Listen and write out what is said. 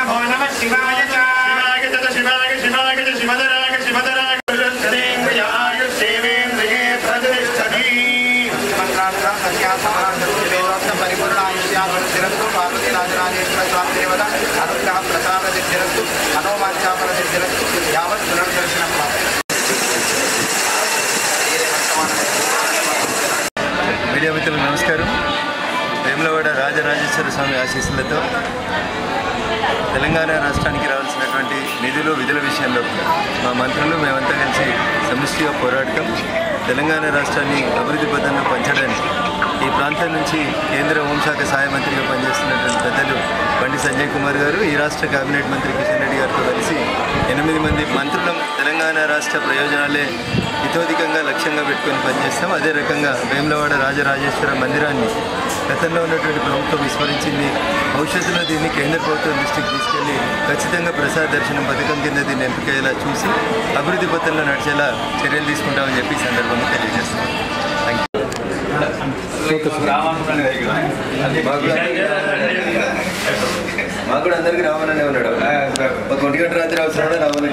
नमो नमः शिवाय च शिवाय च शिवधराय शिवधराय आयुष्येवेन्द्रिये प्रतिष्ठति परिपूर्णायुष्यास्तु पार्वती राजराजेश्वर स्वामी देवता अनुग्रह प्रसाद सिद्धिरस्तु मनोवांछाफल सिद्धिरस्तु यावत् पुनर्दर्शनं మీడియా మిత్రులకు నమస్కారం. వేములవాడ రాజరాజేశ్వర స్వామి ఆశీస్సులతో తెలంగాణ రాష్ట్రానికి రావాల్సినటువంటి నిధులు విధుల విషయంలో మా మంత్రులు మేమంతా కలిసి సమిష్టిగా పోరాడటం, తెలంగాణ రాష్ట్రాన్ని అభివృద్ధి పథంలో పంచడానికి ఈ ప్రాంతం నుంచి కేంద్ర హోంశాఖ సహాయ మంత్రిగా పనిచేస్తున్నటువంటి పెద్దలు బండి సంజయ్ కుమార్ గారు, ఈ రాష్ట్ర కేబినెట్ మంత్రి కిషన్ రెడ్డి గారితో కలిసి 8 మంది మంత్రులం తెలంగాణ రాష్ట్ర ప్రయోజనాలే ఇతోధికంగా లక్ష్యంగా పెట్టుకొని పనిచేస్తాం. అదే రకంగా వేములవాడ రాజరాజేశ్వర మందిరాన్ని గతంలో ఉన్నటువంటి ప్రభుత్వం విస్మరించింది. భవిష్యత్తులో దీన్ని కేంద్ర ప్రభుత్వం దృష్టికి తీసుకెళ్లి ఖచ్చితంగా ప్రసాద దర్శనం పథకం కింద దీన్ని ఎంపికయ్యేలా చూసి అభివృద్ధి పథంలో నడిచేలా చర్యలు తీసుకుంటామని చెప్పి ఈ సందర్భంగా తెలియజేస్తున్నాం. థ్యాంక్ మాకు కూడా అందరికీ రావాలనే ఉన్నాడు. 1 గంట రాత్రి అవసరం రావాలని